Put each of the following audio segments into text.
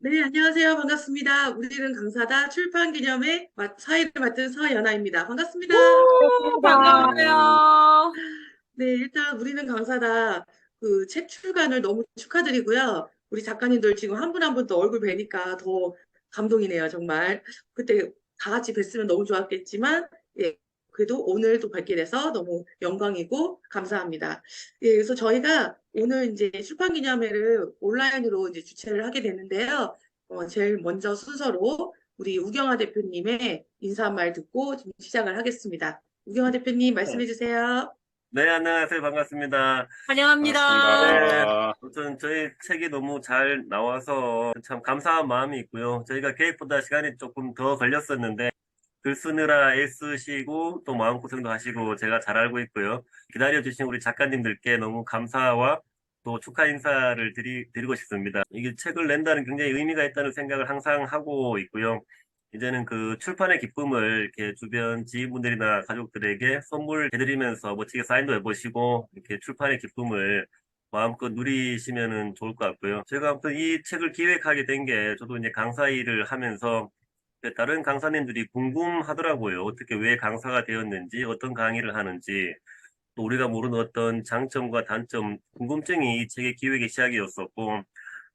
네, 안녕하세요. 반갑습니다. 우리는 강사다 출판 기념회 사회를 맡은 서연아입니다. 반갑습니다. 오, 반갑습니다. 반가워요. 네, 일단 우리는 강사다 그 책 출간을 너무 축하드리고요. 우리 작가님들 지금 한 분 한 분 또 얼굴 뵈니까 더 감동이네요, 정말. 그때 다 같이 뵀으면 너무 좋았겠지만, 예, 그래도 오늘 또 뵙게 돼서 너무 영광이고 감사합니다. 예, 그래서 저희가 오늘 이제 출판 기념회를 온라인으로 이제 주최를 하게 됐는데요. 제일 먼저 순서로 우리 우경화 대표님의 인사 한 말 듣고 좀 시작을 하겠습니다. 우경화 대표님 말씀해 주세요. 네, 안녕하세요. 반갑습니다. 환영합니다. 네, 반갑습니다. 아무튼 저희 책이 너무 잘 나와서 참 감사한 마음이 있고요. 저희가 계획보다 시간이 조금 더 걸렸었는데 글 쓰느라 애쓰시고 또 마음고생도 하시고 제가 잘 알고 있고요. 기다려주신 우리 작가님들께 너무 감사와 또 축하 인사를 드리고 싶습니다. 이게 책을 낸다는 굉장히 의미가 있다는 생각을 항상 하고 있고요. 이제는 그 출판의 기쁨을 이렇게 주변 지인분들이나 가족들에게 선물해드리면서 멋지게 사인도 해보시고 이렇게 출판의 기쁨을 마음껏 누리시면은 좋을 것 같고요. 제가 아무튼 이 책을 기획하게 된 게 저도 이제 강사 일을 하면서 다른 강사님들이 궁금하더라고요. 어떻게 왜 강사가 되었는지, 어떤 강의를 하는지, 또 우리가 모르는 어떤 장점과 단점, 궁금증이 이 책의 기획의 시작이었었고,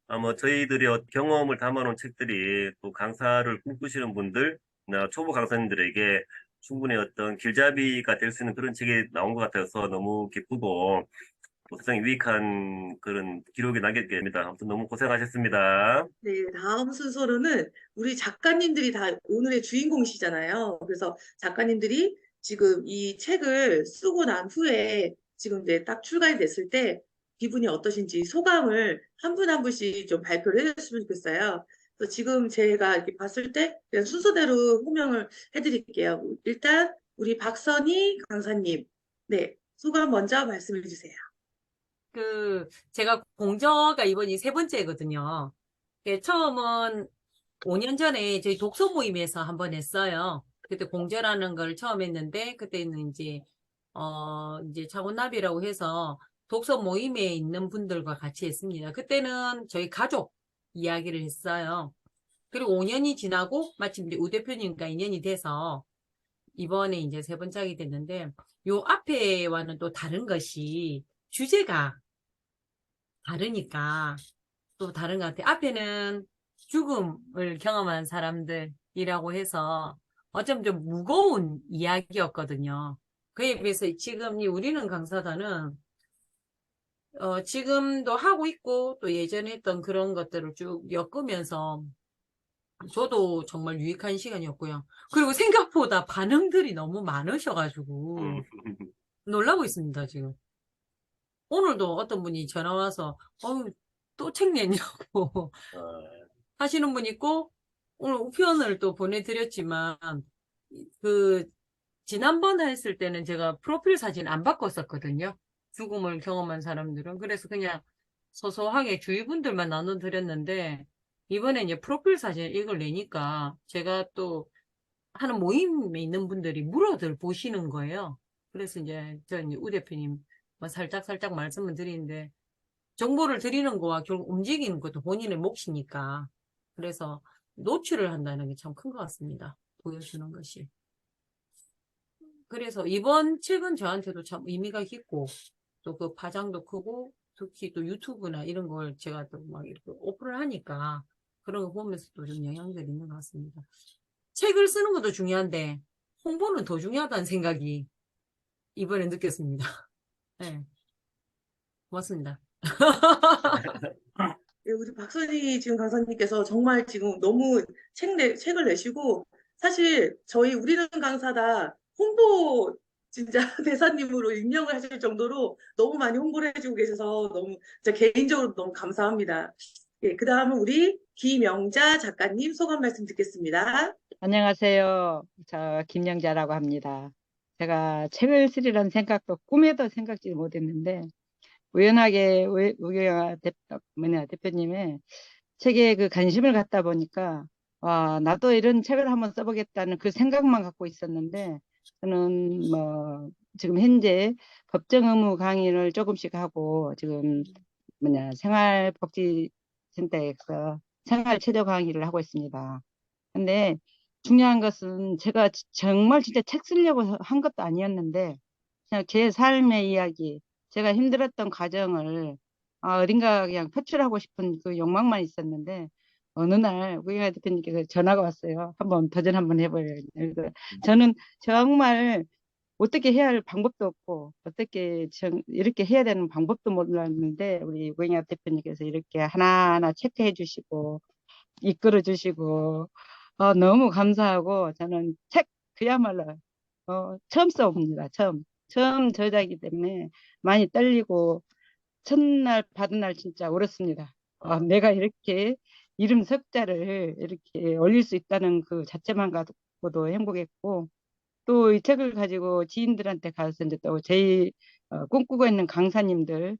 아마 저희들의 경험을 담아놓은 책들이 또 강사를 꿈꾸시는 분들, 나 초보 강사님들에게 충분히 어떤 길잡이가 될 수 있는 그런 책이 나온 것 같아서 너무 기쁘고, 또 세상에 유익한 그런 기록이 남게 됩니다. 아무튼 너무 고생하셨습니다. 네, 다음 순서로는 우리 작가님들이 다 오늘의 주인공이시잖아요. 그래서 작가님들이 지금 이 책을 쓰고 난 후에 지금 이제 딱 출간이 됐을 때 기분이 어떠신지 소감을 한 분 한 분씩 좀 발표를 해주시면 좋겠어요. 그래서 지금 제가 이렇게 봤을 때 그냥 순서대로 호명을 해드릴게요. 일단 우리 박선희 강사님, 네, 소감 먼저 말씀해 주세요. 제가 공저가 이번이 세 번째거든요. 처음은 5년 전에 저희 독서 모임에서 한번 했어요. 그때 공저라는 걸 처음 했는데, 그때는 이제 차고나비라고 해서 독서 모임에 있는 분들과 같이 했습니다. 그때는 저희 가족 이야기를 했어요. 그리고 5년이 지나고 마침 이제 우 대표님과 인연이 돼서 이번에 이제 세 번째 하게 됐는데, 요 앞에와는 또 다른 것이 주제가 다르니까 또 다른 것 같아요. 앞에는 죽음을 경험한 사람들이라고 해서 어쩜 좀 무거운 이야기였거든요. 그에 비해서 지금 이 우리는 강사단은 지금도 하고 있고 또 예전에 했던 그런 것들을 쭉 엮으면서 저도 정말 유익한 시간이었고요. 그리고 생각보다 반응들이 너무 많으셔가지고 음. 놀라고 있습니다, 지금. 오늘도 어떤 분이 전화 와서 또 책 냈냐고 어, 하시는 분 있고, 오늘 우편을 또 보내드렸지만, 그, 지난번 했을 때는 제가 프로필 사진 안 바꿨었거든요. 죽음을 경험한 사람들은. 그래서 그냥 소소하게 주위 분들만 나눠드렸는데, 이번에 이제 프로필 사진 이걸 내니까 제가 또 하는 모임에 있는 분들이 물어들 보시는 거예요. 그래서 이제 우 대표님 뭐 살짝 말씀을 드리는데, 정보를 드리는 거와 결국 움직이는 것도 본인의 몫이니까. 그래서 노출을 한다는 게 참 큰 것 같습니다. 보여주는 것이. 그래서 이번 책은 저한테도 참 의미가 깊고, 또 그 파장도 크고, 특히 또 유튜브나 이런 걸 제가 또 막 이렇게 오픈을 하니까 그런 거 보면서 또 좀 영향들이 있는 것 같습니다. 책을 쓰는 것도 중요한데, 홍보는 더 중요하다는 생각이 이번에 느꼈습니다. 네, 고맙습니다. 네, 우리 박선희 지금 강사님께서 정말 지금 너무 책을 내시고, 사실 저희 우리는 강사다 홍보 진짜 대사님으로 임명을 하실 정도로 너무 많이 홍보를 해주고 계셔서 너무, 진짜 개인적으로 너무 감사합니다. 예, 그 다음은 우리 김영자 작가님 소감 말씀 듣겠습니다. 안녕하세요. 김영자라고 합니다. 제가 책을 쓰리라는 생각도 꿈에도 생각지 못했는데 우연하게 우경아 대표님의 책에 그 관심을 갖다 보니까 와, 나도 이런 책을 한번 써보겠다는 그 생각만 갖고 있었는데 저는 뭐 지금 현재 법정 의무 강의를 조금씩 하고 지금 생활복지센터에서 생활 체조 강의를 하고 있습니다. 근데 중요한 것은 제가 정말 진짜 책 쓰려고 한 것도 아니었는데 그냥 제 삶의 이야기, 제가 힘들었던 과정을 어딘가 그냥 표출하고 싶은 그 욕망만 있었는데 어느 날 우영아 대표님께서 전화가 왔어요. 한번 도전 한번 해봐요. 그래서 저는 정말 어떻게 해야 할 방법도 없고 어떻게 이렇게 해야 되는 방법도 몰랐는데 우리 우영아 대표님께서 이렇게 하나하나 체크해 주시고 이끌어 주시고 너무 감사하고 저는 책 그야말로 처음 써봅니다. 처음 저자이기 때문에 많이 떨리고 첫날 받은 날 진짜 울었습니다. 아, 내가 이렇게 이름 석자를 이렇게 올릴 수 있다는 그 자체만 가지고도 행복했고 또 이 책을 가지고 지인들한테 가서 이제 또 제 꿈꾸고 있는 강사님들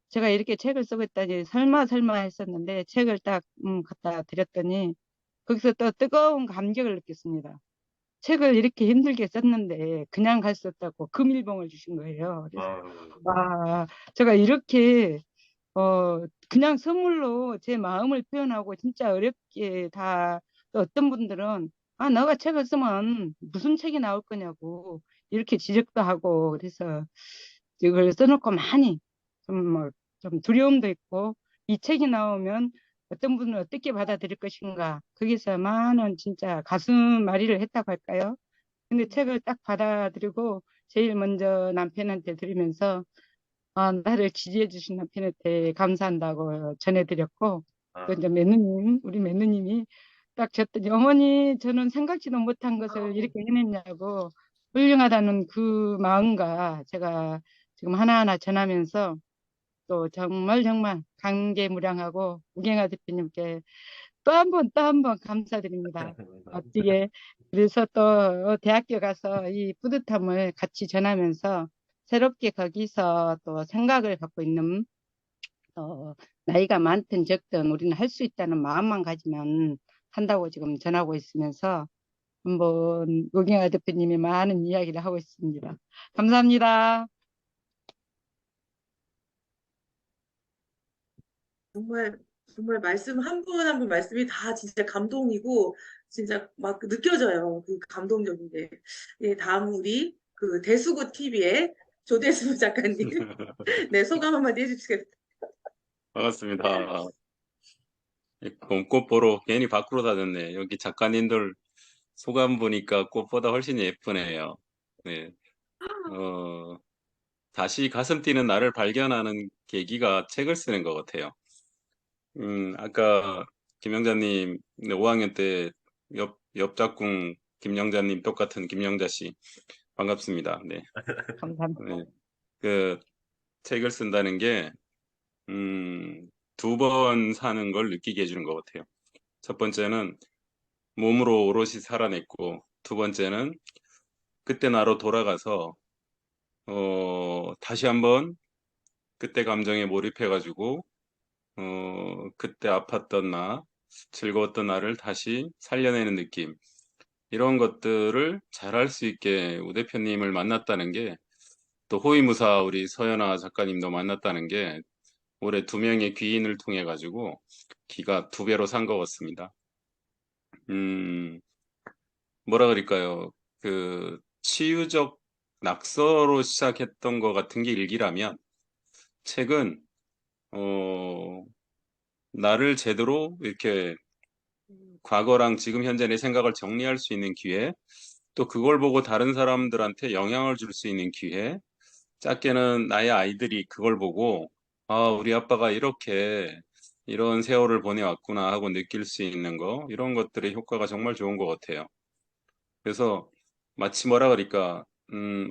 제가 이렇게 책을 쓰고 있다니 설마 했었는데 책을 딱 갖다 드렸더니 거기서 또 뜨거운 감격을 느꼈습니다. 책을 이렇게 힘들게 썼는데 그냥 갈 수 없다고 금일봉을 주신 거예요. 그래서 아, 와, 제가 이렇게 그냥 선물로 제 마음을 표현하고 진짜 어렵게 다 또 어떤 분들은 너가 책을 쓰면 무슨 책이 나올 거냐고 이렇게 지적도 하고 그래서 이걸 써놓고 많이 좀 두려움도 있고 이 책이 나오면 어떤 분은 어떻게 받아들일 것인가 거기서 많은 진짜 가슴 마리를 했다고 할까요? 근데 책을 딱 받아들이고 제일 먼저 남편한테 드리면서 나를 지지해 주신 남편한테 감사한다고 전해드렸고 또 아, 이제 우리 매누님이 딱 줬더니 어머니 저는 생각지도 못한 것을 이렇게 해냈냐고 훌륭하다는 그 마음과 제가 지금 하나하나 전하면서 또 정말 감개무량하고 우경아 대표님께 또 한 번 감사드립니다. 어찌게 그래서 또 대학교 가서 이 뿌듯함을 같이 전하면서 새롭게 거기서 또 생각을 갖고 있는 나이가 많든 적든 우리는 할 수 있다는 마음만 가지면 한다고 지금 전하고 있으면서 한번 우경아 대표님이 많은 이야기를 하고 있습니다. 감사합니다. 정말 정말 말씀 한 분 한 분 말씀이 다 진짜 감동이고 진짜 막 느껴져요. 그 감동적인 게. 예, 다음 우리 그 대수구 TV의 조대수 작가님. 네, 소감 한마디 해주시겠어요? 반갑습니다. 꽃 보러 괜히 밖으로 다녔네. 여기 작가님들 소감 보니까 꽃보다 훨씬 예쁘네요. 네. 어, 다시 가슴 뛰는 나를 발견하는 계기가 책을 쓰는 것 같아요. 아까 김영자님 5학년 때 옆 짝꿍 김영자님 똑같은 김영자 씨 반갑습니다. 네. 감사합니다. 네. 그 책을 쓴다는 게 음, 2번 사는 걸 느끼게 해주는 것 같아요. 첫 번째는 몸으로 오롯이 살아냈고, 두 번째는 그때 나로 돌아가서, 다시 한번 그때 감정에 몰입해가지고, 그때 아팠던 나, 즐거웠던 나를 다시 살려내는 느낌. 이런 것들을 잘할 수 있게 우 대표님을 만났다는 게, 또 호위무사 우리 서연아 작가님도 만났다는 게, 올해 2명의 귀인을 통해 가지고 기가 2배로 산 것 같습니다. 음, 뭐라 그럴까요? 그 치유적 낙서로 시작했던 것 같은 게 일기라면 책은 어, 나를 제대로 이렇게 과거랑 지금 현재 내 생각을 정리할 수 있는 기회, 또 그걸 보고 다른 사람들한테 영향을 줄 수 있는 기회, 작게는 나의 아이들이 그걸 보고 우리 아빠가 이렇게 이런 세월을 보내왔구나 하고 느낄 수 있는 거, 이런 것들의 효과가 정말 좋은 것 같아요. 그래서 마치 뭐라 그럴까,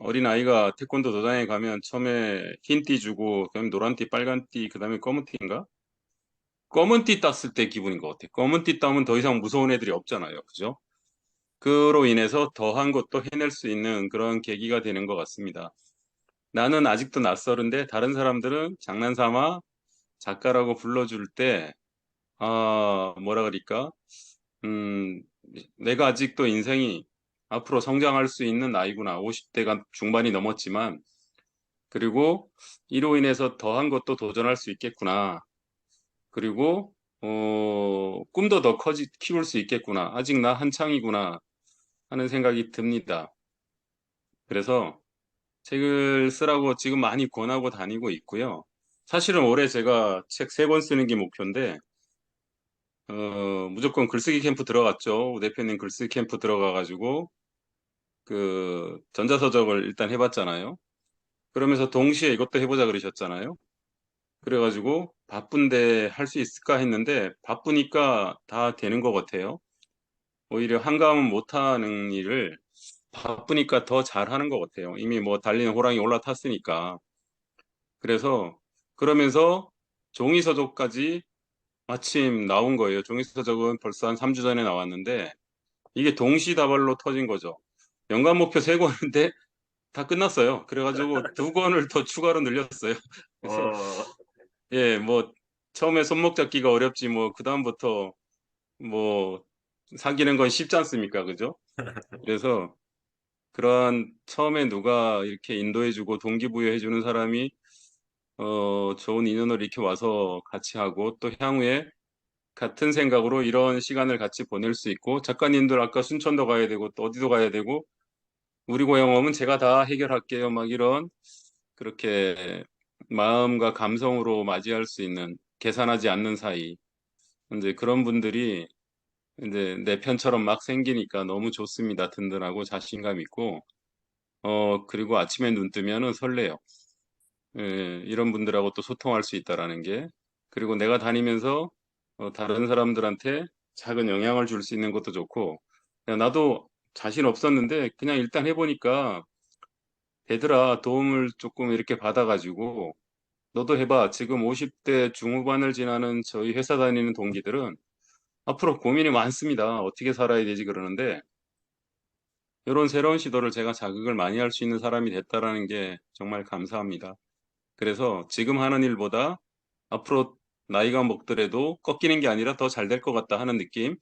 어린아이가 태권도 도장에 가면 처음에 흰 띠 주고, 그다음에 노란 띠, 빨간 띠, 그다음에 검은 띠인가? 검은 띠 땄을 때 기분인 것 같아요. 검은 띠 따면 더 이상 무서운 애들이 없잖아요. 그죠? 그로 인해서 더한 것도 해낼 수 있는 그런 계기가 되는 것 같습니다. 나는 아직도 낯설은데 다른 사람들은 장난삼아 작가라고 불러줄 때, 뭐라 그럴까? 음, 내가 아직도 인생이 앞으로 성장할 수 있는 나이구나. 50대가 중반이 넘었지만, 그리고 이로 인해서 더한 것도 도전할 수 있겠구나. 그리고 꿈도 더 키울 수 있겠구나. 아직 나 한창이구나 하는 생각이 듭니다. 그래서 책을 쓰라고 지금 많이 권하고 다니고 있고요. 사실은 올해 제가 책 3권 쓰는 게 목표인데, 무조건 글쓰기 캠프 들어갔죠. 우 대표님 글쓰기 캠프 들어가가지고, 그, 전자서적을 일단 해봤잖아요. 그러면서 동시에 이것도 해보자 그러셨잖아요. 그래가지고, 바쁜데 할 수 있을까 했는데, 바쁘니까 다 되는 것 같아요. 오히려 한가하면 못하는 일을 바쁘니까 더 잘하는 것 같아요. 이미 뭐 달리는 호랑이 올라탔으니까. 그래서 그러면서 종이서적까지 마침 나온 거예요. 종이서적은 벌써 한 3주 전에 나왔는데 이게 동시다발로 터진 거죠. 연간 목표 3권인데 다 끝났어요. 그래가지고 2권을 더 추가로 늘렸어요. 그래서 어, 예, 뭐 처음에 손목 잡기가 어렵지 뭐 그다음부터 뭐 사귀는 건 쉽지 않습니까? 그죠? 그래서 그러한 처음에 누가 이렇게 인도해주고 동기부여해주는 사람이 좋은 인연을 이렇게 와서 같이 하고 또 향후에 같은 생각으로 이런 시간을 같이 보낼 수 있고 작가님들 아까 순천도 가야 되고 또 어디도 가야 되고 우리 고향 오면 제가 다 해결할게요 막 이런 그렇게 마음과 감성으로 맞이할 수 있는 계산하지 않는 사이 이제 그런 분들이 이제 내 편처럼 막 생기니까 너무 좋습니다. 든든하고 자신감 있고 그리고 아침에 눈 뜨면은 설레요. 예, 이런 분들하고 또 소통할 수 있다라는 게. 그리고 내가 다니면서 다른 사람들한테 작은 영향을 줄 수 있는 것도 좋고, 야, 나도 자신 없었는데 그냥 일단 해보니까 되더라. 도움을 조금 이렇게 받아가지고, 너도 해봐. 지금 50대 중후반을 지나는 저희 회사 다니는 동기들은 앞으로 고민이 많습니다. 어떻게 살아야 되지 그러는데, 이런 새로운 시도를 제가 자극을 많이 할 수 있는 사람이 됐다라는 게 정말 감사합니다. 그래서 지금 하는 일보다 앞으로 나이가 먹더라도 꺾이는 게 아니라 더 잘 될 것 같다 하는 느낌.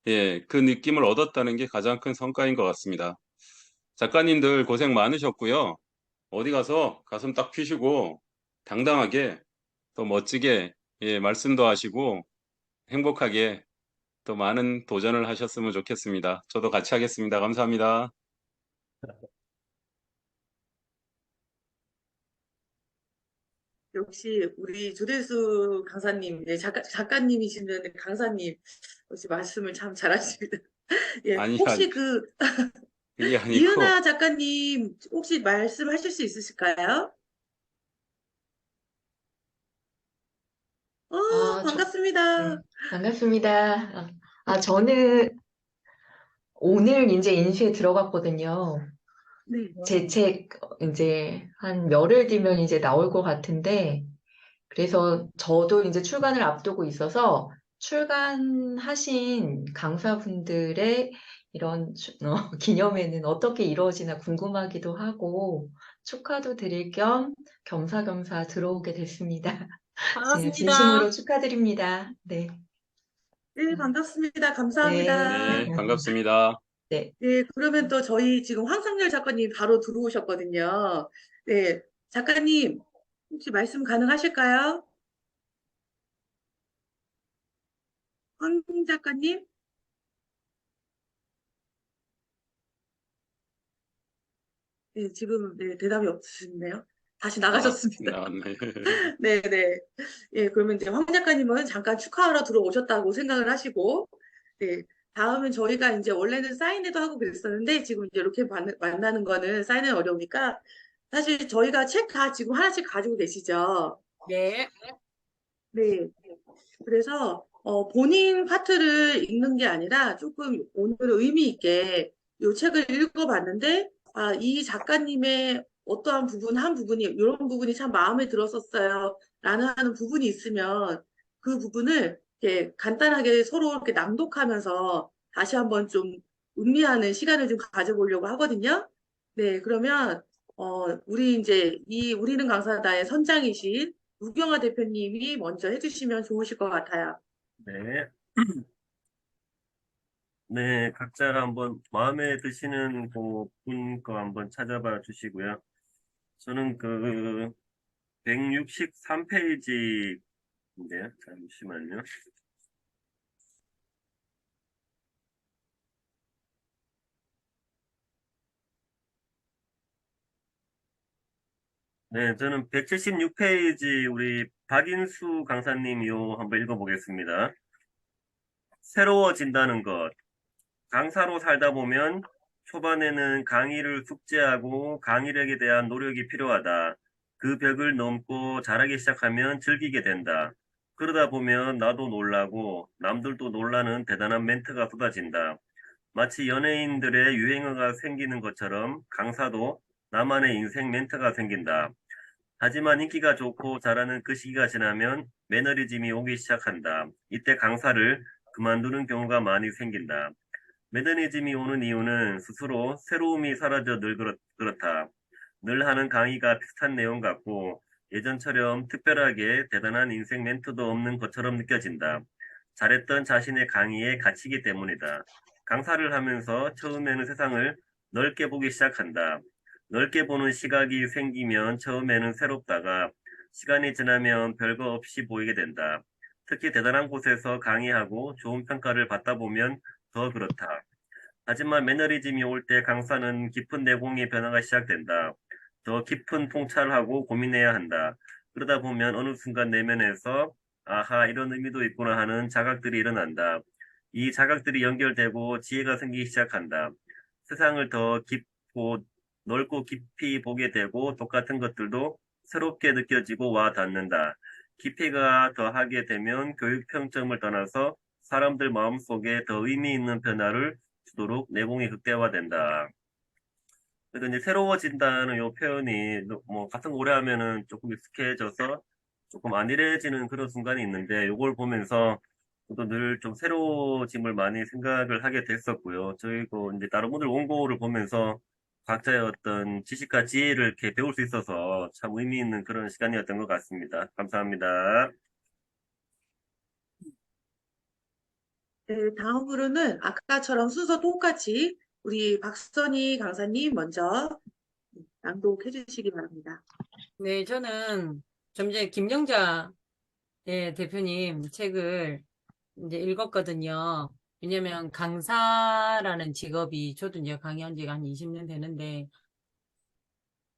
예, 그 느낌을 얻었다는 게 가장 큰 성과인 것 같습니다. 작가님들 고생 많으셨고요. 어디 가서 가슴 딱 펴시고 당당하게 더 멋지게 예, 말씀도 하시고 행복하게 더 많은 도전을 하셨으면 좋겠습니다. 저도 같이 하겠습니다. 감사합니다. 역시 우리 조대수 강사님, 예, 작가님이시면 강사님, 역시 말씀을 참 잘하십니다. 예, 아니, 아니, 혹시 그 그게 아니고, 이은하 작가님 혹시 말씀하실 수 있으실까요? 아, 반갑습니다. 네, 반갑습니다. 저는 오늘 이제 인수에 들어갔거든요. 네. 제 책 이제 한 열흘 뒤면 이제 나올 것 같은데, 그래서 저도 이제 출간을 앞두고 있어서 출간하신 강사분들의 이런 기념회는 어떻게 이루어지나 궁금하기도 하고, 축하도 드릴 겸 겸사겸사 들어오게 됐습니다. 반갑습니다. 진심으로 축하드립니다. 네. 네, 반갑습니다. 감사합니다. 네. 네, 반갑습니다. 네. 네, 그러면 또 저희 지금 황상열 작가님 바로 들어오셨거든요. 네, 작가님 혹시 말씀 가능하실까요? 황 작가님? 네, 지금 네, 대답이 없으시네요. 다시 아, 나가셨습니다. 나왔네. 네, 네. 예, 그러면 이제 황 작가님은 잠깐 축하하러 들어오셨다고 생각을 하시고, 네, 다음은 저희가 이제 원래는 사인회도 하고 그랬었는데, 지금 이제 이렇게 만나는 거는 사인회 어려우니까, 사실 저희가 책 다 지금 하나씩 가지고 계시죠? 네. 네. 그래서 본인 파트를 읽는 게 아니라 조금 오늘 의미 있게 이 책을 읽어봤는데 이 작가님의 어떠한 부분 한 부분이 이런 부분이 참 마음에 들었었어요 라는 하는 부분이 있으면 그 부분을 이렇게 간단하게 서로 이렇게 낭독하면서 다시 한번 좀 음미하는 시간을 좀 가져보려고 하거든요. 네, 그러면 우리 이제 이 우리는 강사다의 선장이신 우경아 대표님이 먼저 해주시면 좋으실 것 같아요. 네. 네, 각자 한번 마음에 드시는 그 분 거 한번 찾아봐 주시고요. 저는 그 163페이지 네, 잠시만요. 네, 저는 176페이지 우리 박인수 강사님 요 한번 읽어보겠습니다. 새로워진다는 것. 강사로 살다 보면 초반에는 강의를 숙지하고 강의력에 대한 노력이 필요하다. 그 벽을 넘고 잘하기 시작하면 즐기게 된다. 그러다 보면 나도 놀라고 남들도 놀라는 대단한 멘트가 쏟아진다. 마치 연예인들의 유행어가 생기는 것처럼 강사도 나만의 인생 멘트가 생긴다. 하지만 인기가 좋고 잘하는 그 시기가 지나면 매너리즘이 오기 시작한다. 이때 강사를 그만두는 경우가 많이 생긴다. 매너리즘이 오는 이유는 스스로 새로움이 사라져 늘 그렇다. 늘 하는 강의가 비슷한 내용 같고 예전처럼 특별하게 대단한 인생 멘트도 없는 것처럼 느껴진다. 잘했던 자신의 강의에 갇히기 때문이다. 강사를 하면서 처음에는 세상을 넓게 보기 시작한다. 넓게 보는 시각이 생기면 처음에는 새롭다가 시간이 지나면 별거 없이 보이게 된다. 특히 대단한 곳에서 강의하고 좋은 평가를 받다 보면 더 그렇다. 하지만 매너리즘이 올 때 강사는 깊은 내공의 변화가 시작된다. 더 깊은 통찰하고 고민해야 한다. 그러다 보면 어느 순간 내면에서 아하, 이런 의미도 있구나 하는 자각들이 일어난다. 이 자각들이 연결되고 지혜가 생기기 시작한다. 세상을 더 깊고 넓고 깊이 보게 되고 똑같은 것들도 새롭게 느껴지고 와 닿는다. 깊이가 더하게 되면 교육 평점을 떠나서 사람들 마음속에 더 의미 있는 변화를 주도록 내공이 극대화된다. 그래서 이제 새로워진다는 요 표현이 뭐 같은 거 오래 하면은 조금 익숙해져서 조금 안일해지는 그런 순간이 있는데 요걸 보면서 저도 늘 좀 새로워짐을 많이 생각을 하게 됐었고요. 저희도 이제 다른 분들 원고를 보면서 각자의 어떤 지식과 지혜를 이렇게 배울 수 있어서 참 의미 있는 그런 시간이었던 것 같습니다. 감사합니다. 네, 다음으로는 아까처럼 순서 똑같이 우리 박선희 강사님 먼저 낭독해 주시기 바랍니다. 네, 저는 좀 전에 김영자 대표님 책을 이제 읽었거든요. 왜냐면 강사라는 직업이 저도 이제 강의한 지가 한 20년 되는데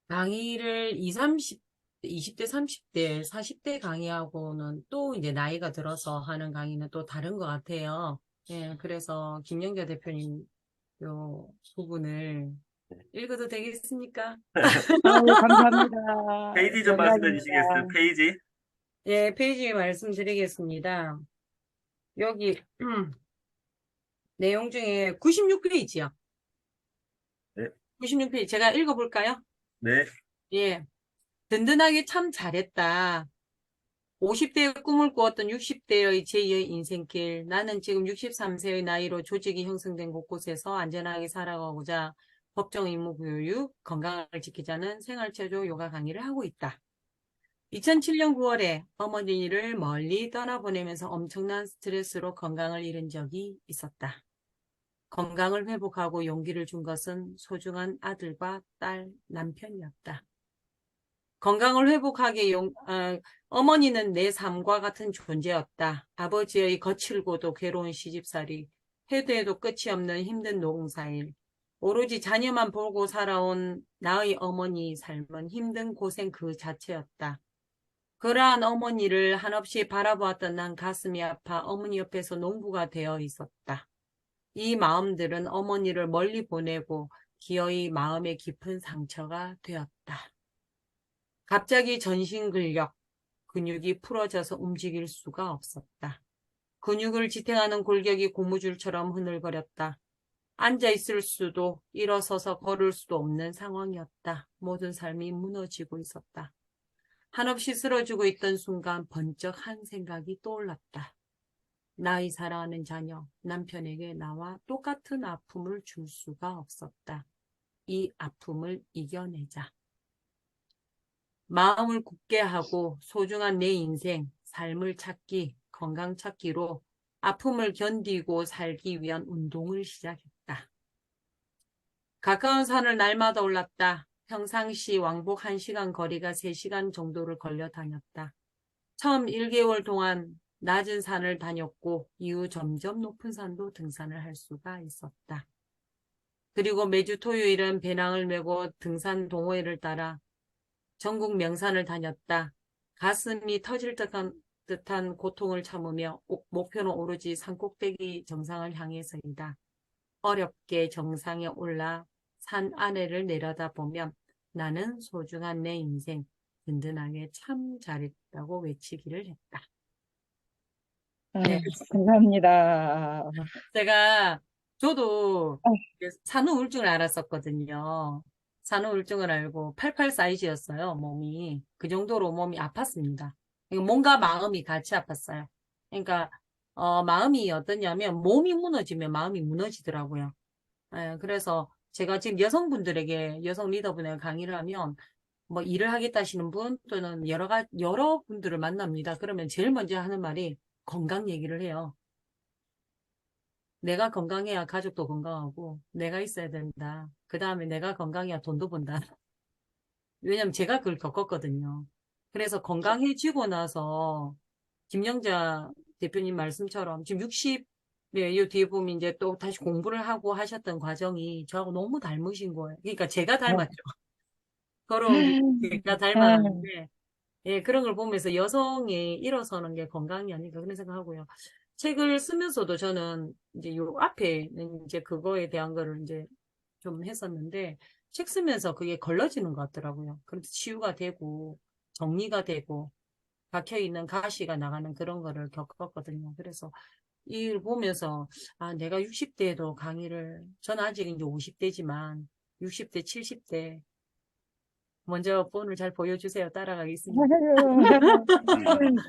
강의를 20대, 30대, 40대 강의하고는 또 이제 나이가 들어서 하는 강의는 또 다른 것 같아요. 예, 그래서 김영자 대표님 요 부분을 읽어도 되겠습니까? 아유, 감사합니다. 페이지 좀 말씀해 영광입니다. 주시겠어요? 페이지? 예, 페이지 말씀드리겠습니다. 여기 내용 중에 96페이지요. 네. 96페이지 제가 읽어볼까요? 네. 예. 든든하게 참 잘했다. 50대의 꿈을 꾸었던 60대의 제2의 인생길. 나는 지금 63세의 나이로 조직이 형성된 곳곳에서 안전하게 살아가고자 법정 의무 교육, 건강을 지키자는 생활체조 요가 강의를 하고 있다. 2007년 9월에 어머니를 멀리 떠나보내면서 엄청난 스트레스로 건강을 잃은 적이 있었다. 건강을 회복하고 용기를 준 것은 소중한 아들과 딸, 남편이었다. 건강을 회복하게 어머니는 내 삶과 같은 존재였다. 아버지의 거칠고도 괴로운 시집살이, 해도 해도 끝이 없는 힘든 농사일, 오로지 자녀만 보고 살아온 나의 어머니 삶은 힘든 고생 그 자체였다. 그러한 어머니를 한없이 바라보았던 난 가슴이 아파 어머니 옆에서 농부가 되어 있었다. 이 마음들은 어머니를 멀리 보내고 기어이 마음의 깊은 상처가 되었다. 갑자기 전신근력, 근육이 풀어져서 움직일 수가 없었다. 근육을 지탱하는 골격이 고무줄처럼 흐늘거렸다. 앉아있을 수도 일어서서 걸을 수도 없는 상황이었다. 모든 삶이 무너지고 있었다. 한없이 쓰러지고 있던 순간 번쩍 한 생각이 떠올랐다. 나의 사랑하는 자녀, 남편에게 나와 똑같은 아픔을 줄 수가 없었다. 이 아픔을 이겨내자. 마음을 굳게 하고 소중한 내 인생, 삶을 찾기, 건강 찾기로 아픔을 견디고 살기 위한 운동을 시작했다. 가까운 산을 날마다 올랐다. 평상시 왕복 1시간 거리가 3시간 정도를 걸려 다녔다. 처음 1개월 동안 낮은 산을 다녔고 이후 점점 높은 산도 등산을 할 수가 있었다. 그리고 매주 토요일은 배낭을 메고 등산 동호회를 따라 전국 명산을 다녔다. 가슴이 터질 듯한 고통을 참으며 목표는 오로지 산꼭대기 정상을 향해서이다. 어렵게 정상에 올라 산 아래를 내려다보면 나는 소중한 내 인생 든든하게 참 잘했다고 외치기를 했다. 네. 감사합니다. 저도 어, 산후 우울증을 알았었거든요. 산후 우울증을 알고 88 사이즈였어요, 몸이. 그 정도로 몸이 아팠습니다. 그러니까 몸과 마음이 같이 아팠어요. 그러니까, 마음이 어떠냐면, 몸이 무너지면 마음이 무너지더라고요. 예, 그래서 제가 지금 여성분들에게, 여성 리더분에게 강의를 하면, 뭐 일을 하겠다 하시는 분, 또는 여러 분들을 만납니다. 그러면 제일 먼저 하는 말이 건강 얘기를 해요. 내가 건강해야 가족도 건강하고 내가 있어야 된다. 그 다음에 내가 건강해야 돈도 번다. 왜냐면 제가 그걸 겪었거든요. 그래서 건강해지고 나서 김영자 대표님 말씀처럼 지금 60, 네, 요 뒤에 보면 이제 또 다시 공부를 하고 하셨던 과정이 저하고 너무 닮으신 거예요. 그러니까 제가 닮았죠. 걸어온 게 제가 닮았는데, 예, 그런 걸 보면서 여성이 일어서는 게 건강이 아닌가 그런 생각하고요. 책을 쓰면서도 저는 이제 요 앞에는 이제 그거에 대한 거를 이제 좀 했었는데, 책 쓰면서 그게 걸러지는 것 같더라고요. 그래서 치유가 되고, 정리가 되고, 박혀있는 가시가 나가는 그런 거를 겪었거든요. 그래서 이걸 보면서, 아, 내가 60대에도 저는 아직 이제 50대지만, 60대, 70대, 먼저 본을 잘 보여주세요. 따라가겠습니다.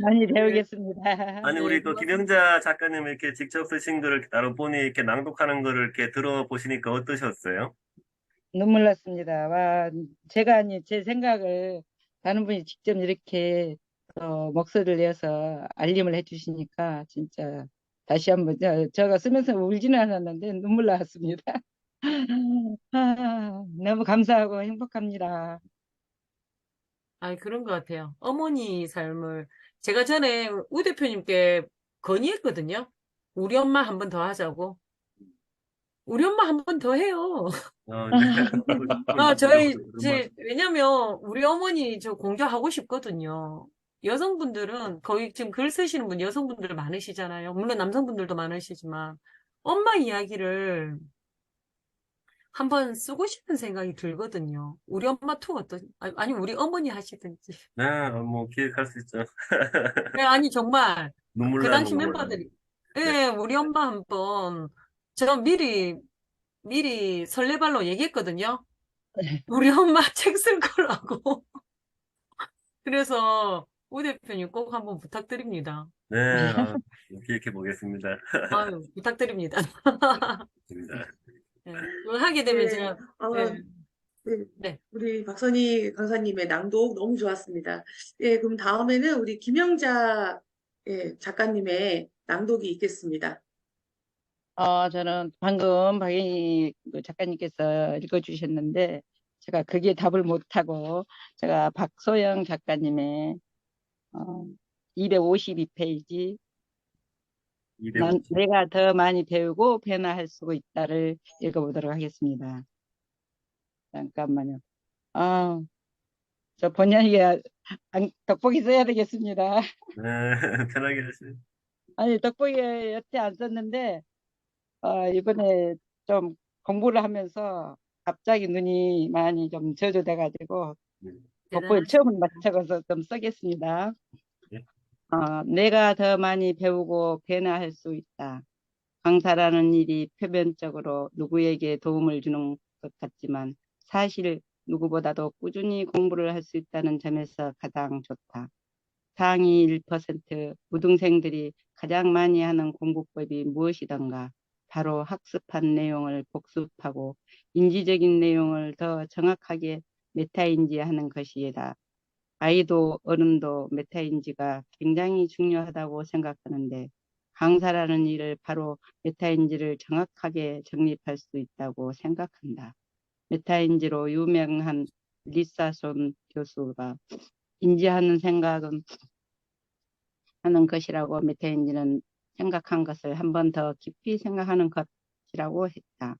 많이 네, 배우겠습니다. 아니, 네, 우리 또 고맙습니다. 김영자 작가님 이렇게 직접 쓰신 거를 다른 분이 이렇게 낭독하는 거를 이렇게 들어보시니까 어떠셨어요? 눈물 났습니다. 와, 제가 아니 제 생각을 다른 분이 직접 이렇게 목소리를 내서 알림을 해주시니까 진짜 다시 한번 제가 쓰면서 울지는 않았는데 눈물 나왔습니다. 너무 감사하고 행복합니다. 아, 그런 것 같아요. 어머니 삶을 제가 전에 우 대표님께 건의했거든요. 우리 엄마 한 번 더 하자고. 우리 엄마 한 번 더 해요. 네. 왜냐면 우리 어머니 저 공개하고 싶거든요. 여성분들은 거의 지금 글 쓰시는 분 여성분들 많으시잖아요. 물론 남성분들도 많으시지만 엄마 이야기를 한번 쓰고 싶은 생각이 들거든요. 우리 엄마 투 아니 우리 어머니 하시든지. 네, 뭐 기획할 수 있죠. 네, 아니 정말 눈물 그 당시 나는 걸. 멤버들이 네. 예, 우리 엄마 한번 제가 미리 설레발로 얘기했거든요. 우리 엄마 책 쓸 거라고. 그래서 우 대표님 꼭 한번 부탁드립니다. 네, 기획해 보겠습니다. 아유, 부탁드립니다. 좋습니다. 예, 그걸 하게 되면 네, 제가 어, 예, 네, 네. 우리 박선희 강사님의 낭독 너무 좋았습니다. 예, 그럼 다음에는 우리 김영자 예, 작가님의 낭독이 있겠습니다. 저는 방금 박인희 그 작가님께서 읽어주셨는데 제가 그게 답을 못하고 제가 박소영 작가님의 252페이지 내가 더 많이 배우고 변화할 수 있다를 읽어보도록 하겠습니다. 잠깐만요. 아, 저 본연이가 덕보기 써야 되겠습니다. 네, 편하게 하세요. 아니 덕보기 여태 안 썼는데 이번에 좀 공부를 하면서 갑자기 눈이 많이 좀 젖어돼가지고 네. 덕보기 처음 맞춰서 좀 쓰겠습니다. 네. 내가 더 많이 배우고 변화할 수 있다. 강사라는 일이 표면적으로 누구에게 도움을 주는 것 같지만 사실 누구보다도 꾸준히 공부를 할 수 있다는 점에서 가장 좋다. 상위 1% 우등생들이 가장 많이 하는 공부법이 무엇이던가? 바로 학습한 내용을 복습하고 인지적인 내용을 더 정확하게 메타인지하는 것이다. 아이도 어른도 메타인지가 굉장히 중요하다고 생각하는데 강사라는 일을 바로 메타인지를 정확하게 정립할 수 있다고 생각한다. 메타인지로 유명한 리사손 교수가 인지하는 생각은 하는 것이라고 메타인지는 생각한 것을 한 번 더 깊이 생각하는 것이라고 했다.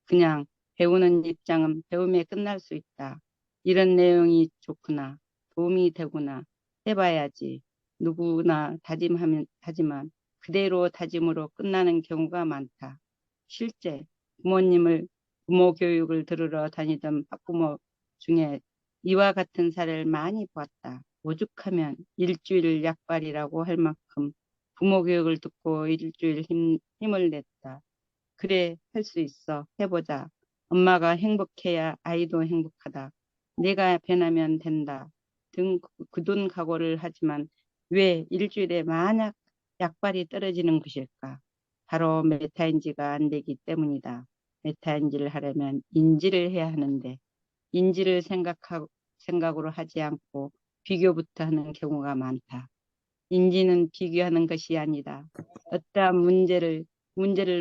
그냥 배우는 입장은 배움에 끝날 수 있다. 이런 내용이 좋구나. 도움이 되구나. 해봐야지. 누구나 하지만 그대로 다짐으로 끝나는 경우가 많다. 실제 부모 교육을 들으러 다니던 학부모 중에 이와 같은 사례를 많이 보았다. 오죽하면 일주일 약발이라고 할 만큼 부모 교육을 듣고 일주일 힘을 냈다. 그래, 할 수 있어. 해보자. 엄마가 행복해야 아이도 행복하다. 내가 변하면 된다. 등 굳은 각오를 하지만 왜 일주일에 만약 약발이 떨어지는 것일까? 바로 메타인지가 안 되기 때문이다. 메타인지를 하려면 인지를 해야 하는데 인지를 생각으로 하지 않고 비교부터 하는 경우가 많다. 인지는 비교하는 것이 아니다. 어떠한 문제를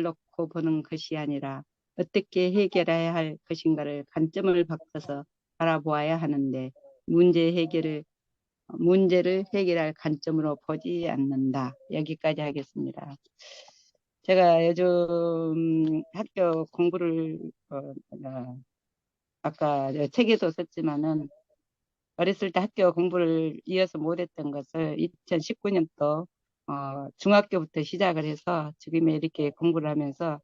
놓고 보는 것이 아니라 어떻게 해결해야 할 것인가를 관점을 바꿔서 바라보아야 하는데 문제를 해결할 관점으로 보지 않는다. 여기까지 하겠습니다. 제가 요즘 학교 공부를 아까 책에도 썼지만은 어렸을 때 학교 공부를 이어서 못했던 것을 2019년도 중학교부터 시작을 해서 지금에 이렇게 공부를 하면서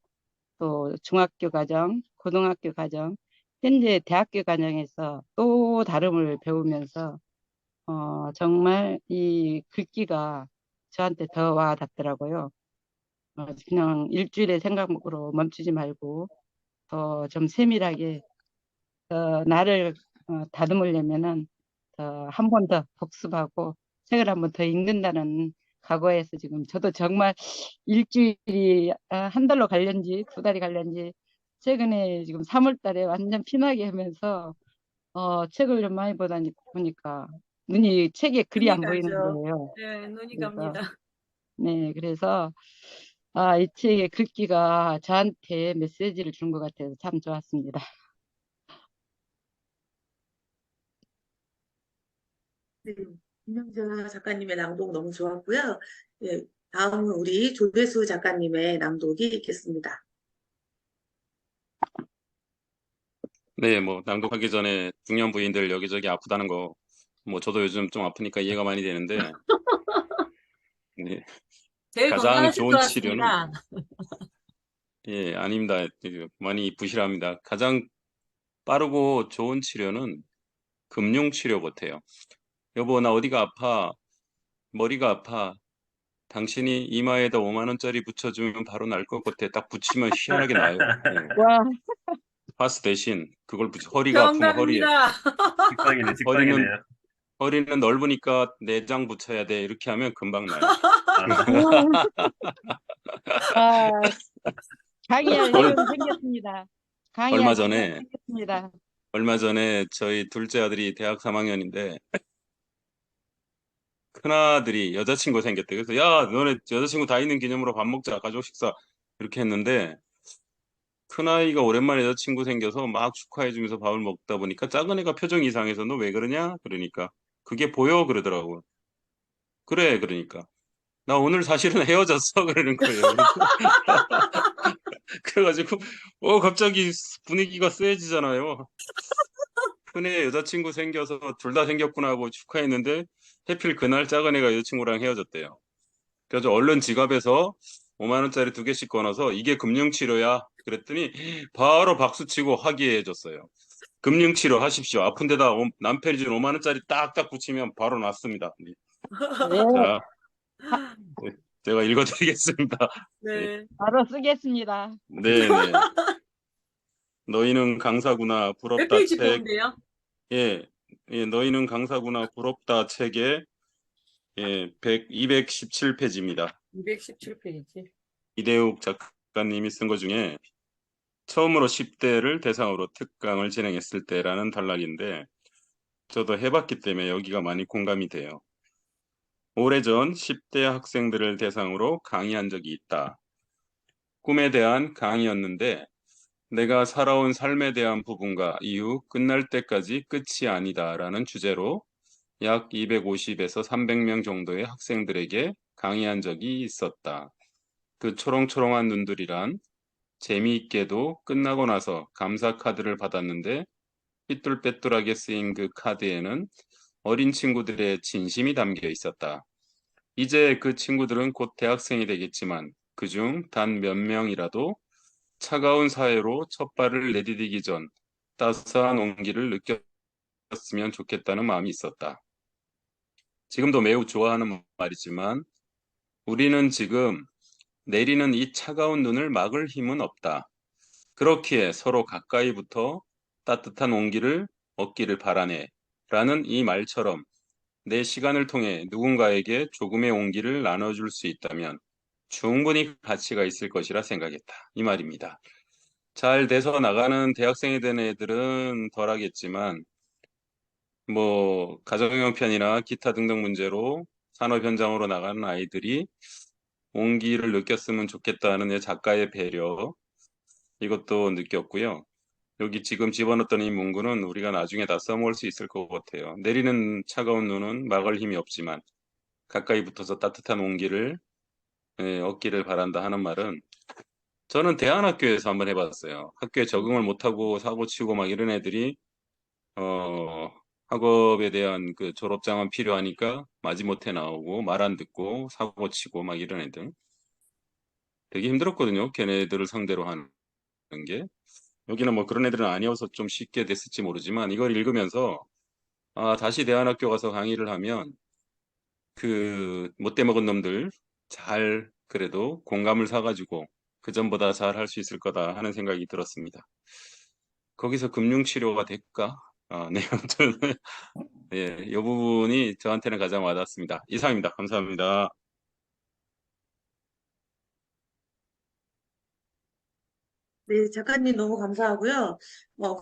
또 중학교 과정, 고등학교 과정, 현재 대학교 과정에서 또 다름을 배우면서 정말 이 글귀가 저한테 더 와닿더라고요. 그냥 일주일의 생각으로 멈추지 말고 더 좀 세밀하게 나를 다듬으려면은 한 번 더 복습하고 책을 한 번 더 읽는다는 각오에서 지금 저도 정말 일주일이 한 달로 갈련지 두 달이 갈련지 최근에 지금 3월 달에 완전 피나게 하면서 책을 좀 많이 보니까 책에 글이 눈이 안 보이는 가죠. 거예요. 네, 눈이 그래서 갑니다. 네, 그래서 이 책의 글귀가 저한테 메시지를 준 것 같아서 참 좋았습니다. 네, 김영자 작가님의 낭독 너무 좋았고요. 예, 다음은 우리 조대수 작가님의 낭독이 있겠습니다. 네, 뭐 낭독하기 전에 중년 부인들 여기저기 아프다는 거, 뭐 저도 요즘 좀 아프니까 이해가 많이 되는데, 네, 제일 가장 건강하실 좋은 것 치료는 같습니다. 예, 아닙니다. 많이 부실합니다. 가장 빠르고 좋은 치료는 금융 치료 같아요. 여보, 나 어디가 아파? 머리가 아파. 당신이 이마에다 5만 원짜리 붙여주면 바로 날 것 같아. 딱 붙이면 희한하게 나요. 예. 와, 파스 대신 그걸 허리가 아프면 정답입니다. 직방이네, 허리는 직방이네요. 허리는 넓으니까 내장 붙여야 돼. 이렇게 하면 금방 나요. 아, 아, 강의할 얼, 내용이 생겼습니다. 얼마 강의할 시간이 전에 생겼습니다. 얼마 전에 저희 둘째 아들이 대학 3학년인데 큰아들이 여자친구 생겼대. 그래서 야, 너네 여자친구 다 있는 기념으로 밥 먹자. 가족 식사. 이렇게 했는데 큰아이가 오랜만에 여자친구 생겨서 막 축하해주면서 밥을 먹다 보니까 작은 애가 표정이 이상해서 너 왜 그러냐? 그러니까 그게 보여? 그러더라고. 그래, 그러니까. 나 오늘 사실은 헤어졌어. 그러는 거예요. 그래가지고 갑자기 분위기가 쎄해지잖아요. 큰애 여자친구 생겨서 둘 다 생겼구나 하고 축하했는데 해필 그날 작은 애가 여자친구랑 헤어졌대요. 그래서 얼른 지갑에서 5만 원짜리 두 개씩 꺼내서 이게 금융치료야. 그랬더니 바로 박수치고 화기애애해졌어요. 금융치료 하십시오. 아픈 데다 남편이 준 5만 원짜리 딱딱 붙이면 바로 낫습니다. 네. 네, 자, 네, 제가 읽어드리겠습니다. 네, 네. 바로 쓰겠습니다. 네, 네. 너희는 강사구나 몇 부럽다 페이지 책. 보면 돼요? 예, 예, 너희는 강사구나 부럽다 책에 217페이지입니다. 217페이지. 이대욱 작가님이 쓴 것 중에 처음으로 10대를 대상으로 특강을 진행했을 때라는 단락인데 저도 해봤기 때문에 여기가 많이 공감이 돼요. 오래전 10대 학생들을 대상으로 강의한 적이 있다. 꿈에 대한 강의였는데 내가 살아온 삶에 대한 부분과 이후 끝날 때까지 끝이 아니다라는 주제로 약 250에서 300명 정도의 학생들에게 강의한 적이 있었다. 그 초롱초롱한 눈들이란 재미있게도 끝나고 나서 감사 카드를 받았는데 삐뚤빼뚤하게 쓰인 그 카드에는 어린 친구들의 진심이 담겨 있었다. 이제 그 친구들은 곧 대학생이 되겠지만 그중 단 몇 명이라도 차가운 사회로 첫 발을 내디디기 전 따스한 온기를 느꼈으면 좋겠다는 마음이 있었다. 지금도 매우 좋아하는 말이지만 우리는 지금 내리는 이 차가운 눈을 막을 힘은 없다. 그렇기에 서로 가까이 붙어 따뜻한 온기를 얻기를 바라네. 라는 이 말처럼 내 시간을 통해 누군가에게 조금의 온기를 나눠줄 수 있다면 충분히 가치가 있을 것이라 생각했다. 이 말입니다. 잘 돼서 나가는 대학생이 된 애들은 덜 하겠지만 뭐 가정 형편이나 기타 등등 문제로 산업 현장으로 나가는 아이들이 온기를 느꼈으면 좋겠다는 내 작가의 배려 이것도 느꼈고요. 여기 지금 집어넣었던 이 문구는 우리가 나중에 다 써먹을 수 있을 것 같아요. 내리는 차가운 눈은 막을 힘이 없지만 가까이 붙어서 따뜻한 온기를 얻기를 바란다 하는 말은 저는 대안학교에서 한번 해봤어요. 학교에 적응을 못하고 사고 치고 막 이런 애들이 어, 학업에 대한 그 졸업장은 필요하니까 마지못해 나오고 말 안 듣고 사고 치고 막 이런 애들 되게 힘들었거든요. 걔네들을 상대로 하는 게. 여기는 뭐 그런 애들은 아니어서 좀 쉽게 됐을지 모르지만 이걸 읽으면서 다시 대안학교 가서 강의를 하면 그 못돼 먹은 놈들 잘 그래도 공감을 사가지고 그전보다 잘 할 수 있을 거다 하는 생각이 들었습니다. 거기서 금융치료가 될까? 네, 아무튼 예, 이 부분이 저한테는 가장 와닿습니다. 이상입니다. 감사합니다. 네, 작가님 너무 감사하고요.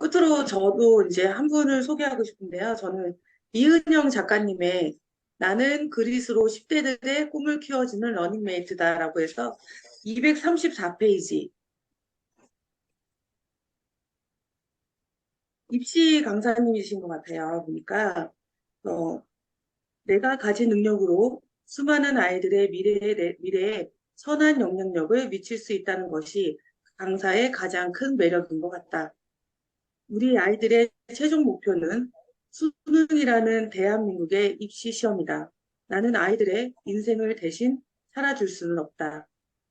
끝으로 저도 이제 한 분을 소개하고 싶은데요. 저는 이은영 작가님의 나는 그릿으로 10대들의 꿈을 키워주는 러닝메이트다라고 해서 234페이지 입시 강사님이신 것 같아요. 보니까 어, 내가 가진 능력으로 수많은 아이들의 미래에 선한 영향력을 미칠 수 있다는 것이 강사의 가장 큰 매력인 것 같다. 우리 아이들의 최종 목표는 수능이라는 대한민국의 입시 시험이다. 나는 아이들의 인생을 대신 살아줄 수는 없다.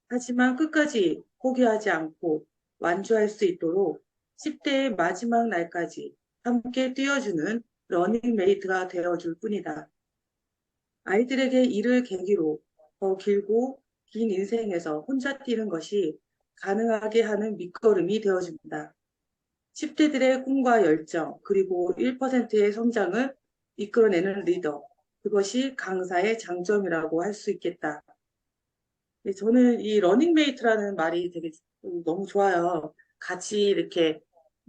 하지만 끝까지 포기하지 않고 완주할 수 있도록 10대의 마지막 날까지 함께 뛰어주는 러닝메이트가 되어줄 뿐이다. 아이들에게 이를 계기로 더 길고 긴 인생에서 혼자 뛰는 것이 가능하게 하는 밑거름이 되어줍니다. 10대들의 꿈과 열정, 그리고 1%의 성장을 이끌어내는 리더. 그것이 강사의 장점이라고 할 수 있겠다. 네, 저는 이 러닝메이트라는 말이 되게 너무 좋아요. 같이 이렇게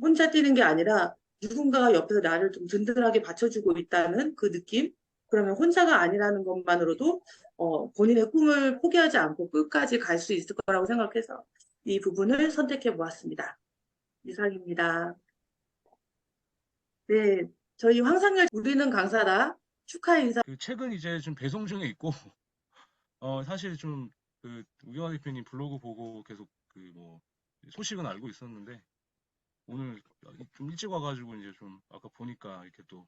혼자 뛰는 게 아니라 누군가가 옆에서 나를 좀 든든하게 받쳐주고 있다는 그 느낌? 그러면 혼자가 아니라는 것만으로도 본인의 꿈을 포기하지 않고 끝까지 갈 수 있을 거라고 생각해서 이 부분을 선택해 보았습니다. 이상입니다. 네, 저희 황상열 우리는 강사다 축하 인사. 그 책은 이제 좀 배송 중에 있고, 사실 좀 그 우경화 대표님 블로그 보고 계속 그 뭐 소식은 알고 있었는데, 오늘 좀 일찍 와가지고 이제 좀 아까 보니까 이렇게 또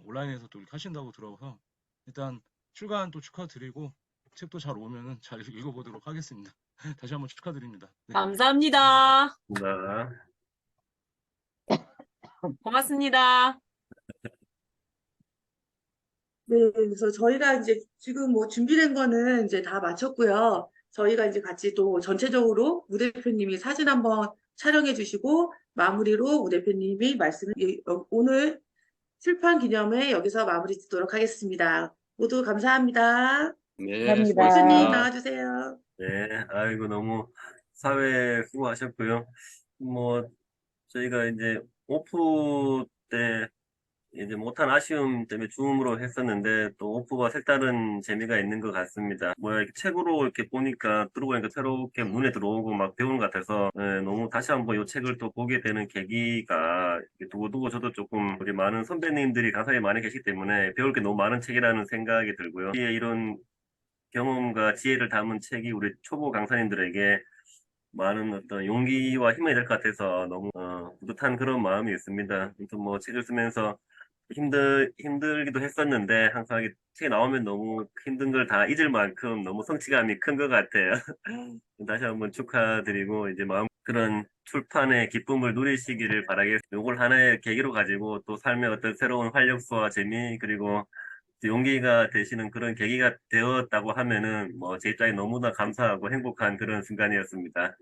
온라인에서 또 이렇게 하신다고 들어서 일단 출간 또 축하드리고 책도 잘 오면은 잘 읽어보도록 하겠습니다. 다시 한번 축하드립니다. 네. 감사합니다. 네. 고맙습니다. 네, 그래서 저희가 이제 지금 뭐 준비된 거는 이제 다 마쳤고요. 저희가 이제 같이 또 전체적으로 우 대표님이 사진 한번 촬영해 주시고 마무리로 우 대표님이 오늘 출판 기념회 여기서 마무리 짓도록 하겠습니다. 모두 감사합니다. 네, 감사합니다. 대표님 수고하셨습니다. 나와주세요. 네, 아이고, 너무 사회 수고하셨고요. 뭐, 저희가 이제 오프 때 이제 못한 아쉬움 때문에 줌으로 했었는데 또 오프가 색다른 재미가 있는 것 같습니다. 뭐야, 이렇게 책으로 이렇게 보니까 들어보니까 새롭게 눈에 들어오고 막 배우는 것 같아서 너무 다시 한번 이 책을 또 보게 되는 계기가 이렇게 두고두고 저도 조금 우리 많은 선배님들이 가사에 많이 계시기 때문에 배울 게 너무 많은 책이라는 생각이 들고요. 이런 경험과 지혜를 담은 책이 우리 초보 강사님들에게 많은 어떤 용기와 힘이 될 것 같아서 너무 뿌듯한 그런 마음이 있습니다. 아무튼 뭐 책을 쓰면서 힘들기도 했었는데 항상 이 책이 나오면 너무 힘든 걸 다 잊을 만큼 너무 성취감이 큰 것 같아요. 다시 한번 축하드리고 이제 마음 그런 출판의 기쁨을 누리시기를 바라겠습니다. 요걸 하나의 계기로 가지고 또 삶의 어떤 새로운 활력소와 재미 그리고 용기가 되시는 그런 계기가 되었다고 하면은 뭐 제 입장에 너무나 감사하고 행복한 그런 순간이었습니다.